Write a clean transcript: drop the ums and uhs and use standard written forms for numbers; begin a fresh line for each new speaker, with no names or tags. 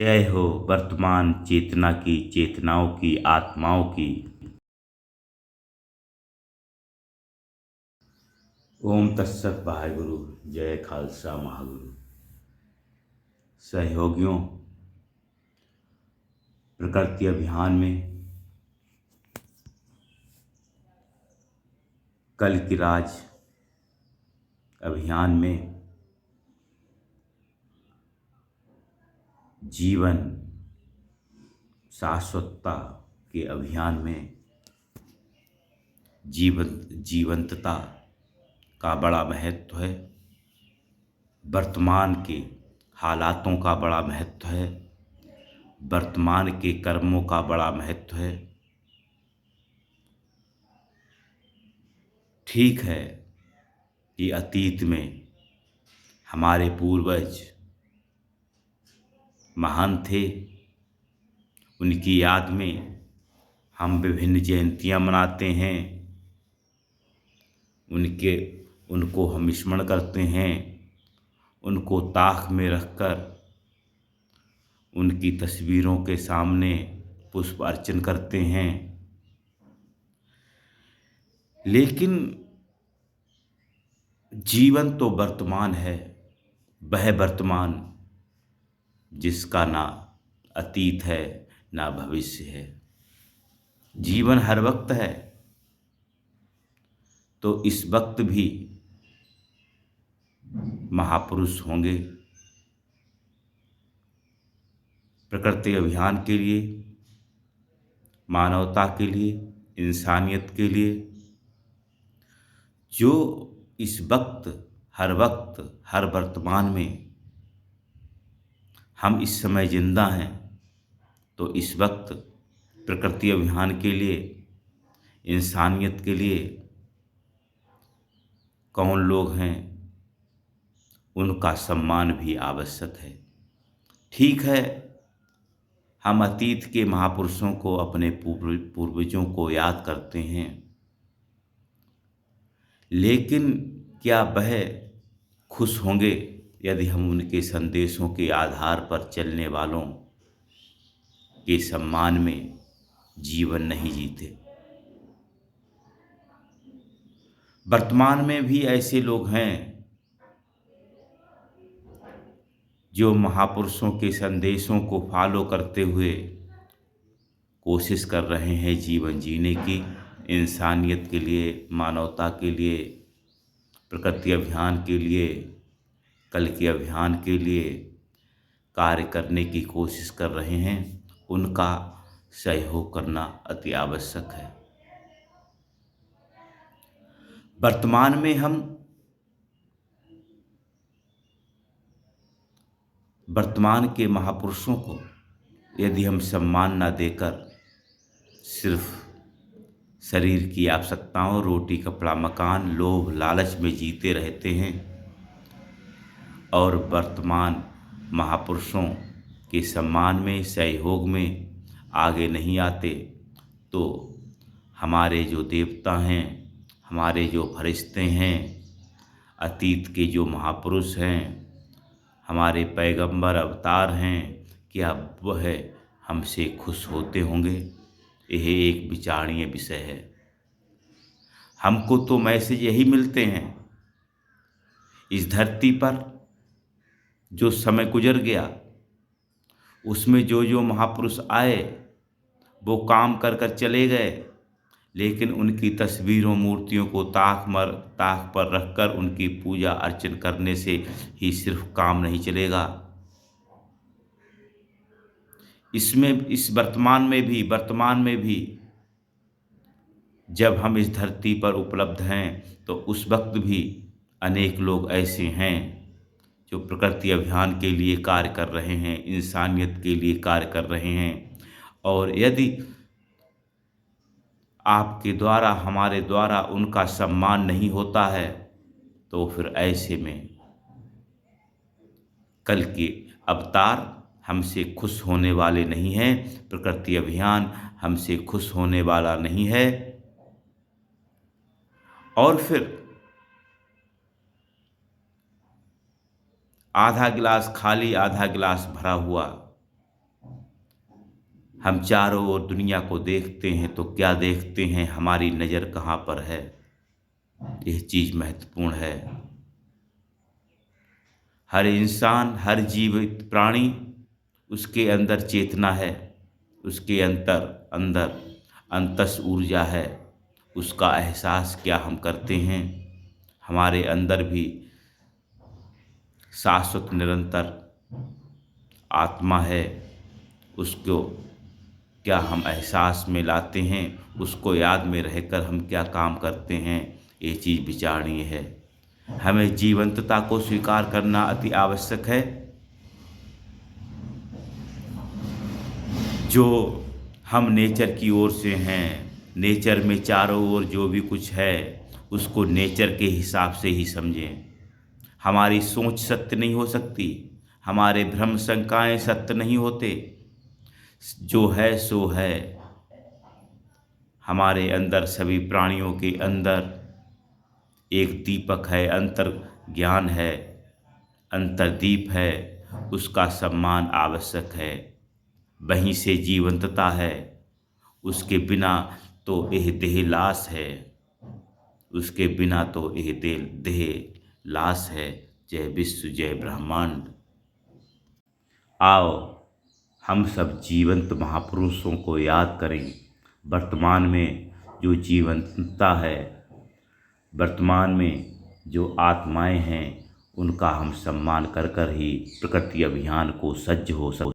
जय हो वर्तमान चेतना की, चेतनाओं की, आत्माओं की। ओम तत्सत वाहेगुरु। जय खालसा महागुरु। सहयोगियों, प्रकृति अभियान में कल की राज अभियान में जीवन शाश्वतता के अभियान में जीवंतता का बड़ा महत्व है। वर्तमान के हालातों का बड़ा महत्व है। वर्तमान के कर्मों का बड़ा महत्व है। ठीक है कि अतीत में हमारे पूर्वज महान थे, उनकी याद में हम विभिन्न जयंतियाँ मनाते हैं, उनको हम स्मरण करते हैं, उनको ताक में रखकर उनकी तस्वीरों के सामने पुष्प अर्चन करते हैं। लेकिन जीवन तो वर्तमान है, वह वर्तमान जिसका ना अतीत है ना भविष्य है। जीवन हर वक्त है, तो इस वक्त भी महापुरुष होंगे। प्रकृति अभियान के लिए, मानवता के लिए, इंसानियत के लिए, जो इस वक्त हर वर्तमान में हम इस समय जिंदा हैं, तो इस वक्त प्रकृति अभियान के लिए, इंसानियत के लिए कौन लोग हैं, उनका सम्मान भी आवश्यक है। ठीक है, हम अतीत के महापुरुषों को, अपने पूर्वजों को याद करते हैं, लेकिन क्या वह खुश होंगे यदि हम उनके संदेशों के आधार पर चलने वालों के सम्मान में जीवन नहीं जीते? वर्तमान में भी ऐसे लोग हैं जो महापुरुषों के संदेशों को फॉलो करते हुए कोशिश कर रहे हैं जीवन जीने की, इंसानियत के लिए, मानवता के लिए, प्रकृति अभियान के लिए, कल के अभियान के लिए कार्य करने की कोशिश कर रहे हैं। उनका सहयोग करना अति आवश्यक है। वर्तमान में हम वर्तमान के महापुरुषों को यदि हम सम्मान न देकर सिर्फ शरीर की आवश्यकताओं, रोटी कपड़ा मकान, लोभ लालच में जीते रहते हैं और वर्तमान महापुरुषों के सम्मान में, सहयोग में आगे नहीं आते, तो हमारे जो देवता हैं, हमारे जो फरिश्ते हैं, अतीत के जो महापुरुष हैं, हमारे पैगंबर अवतार हैं, क्या वह हमसे खुश होते होंगे? यह एक विचारणीय विषय है। हमको तो मैसेज यही मिलते हैं, इस धरती पर जो समय गुजर गया उसमें जो जो महापुरुष आए वो काम कर कर चले गए, लेकिन उनकी तस्वीरों, मूर्तियों को ताक पर रखकर उनकी पूजा अर्चन करने से ही सिर्फ काम नहीं चलेगा। इस वर्तमान में भी जब हम इस धरती पर उपलब्ध हैं, तो उस वक्त भी अनेक लोग ऐसे हैं जो प्रकृति अभियान के लिए कार्य कर रहे हैं, इंसानियत के लिए कार्य कर रहे हैं। और यदि आपके द्वारा, हमारे द्वारा उनका सम्मान नहीं होता है, तो फिर ऐसे में कल के अवतार हमसे खुश होने वाले नहीं हैं, प्रकृति अभियान हमसे खुश होने वाला नहीं है। और फिर आधा गिलास खाली, आधा गिलास भरा हुआ हम चारों ओर दुनिया को देखते हैं तो क्या देखते हैं, हमारी नज़र कहाँ पर है, यह चीज़ महत्वपूर्ण है। हर इंसान, हर जीवित प्राणी, उसके अंदर चेतना है, उसके अंदर अंतस ऊर्जा है। उसका एहसास क्या हम करते हैं? हमारे अंदर भी शाश्वत निरंतर आत्मा है, उसको क्या हम एहसास में लाते हैं, उसको याद में रहकर हम क्या काम करते हैं, ये चीज़ विचारणीय है। हमें जीवंतता को स्वीकार करना अति आवश्यक है। जो हम नेचर की ओर से हैं, नेचर में चारों ओर जो भी कुछ है उसको नेचर के हिसाब से ही समझें। हमारी सोच सत्य नहीं हो सकती, हमारे भ्रम शंकाएं सत्य नहीं होते। जो है सो है। हमारे अंदर, सभी प्राणियों के अंदर एक दीपक है, अंतर ज्ञान है, अंतर्दीप है, उसका सम्मान आवश्यक है। वहीं से जीवंतता है। उसके बिना तो यह देह लाश है, उसके बिना तो यह देह लाश है। जय विश्व, जय ब्रह्मांड। आओ हम सब जीवंत महापुरुषों को याद करें। वर्तमान में जो जीवंतता है, वर्तमान में जो आत्माएं हैं, उनका हम सम्मान कर कर ही प्रकृति अभियान को सज्ज हो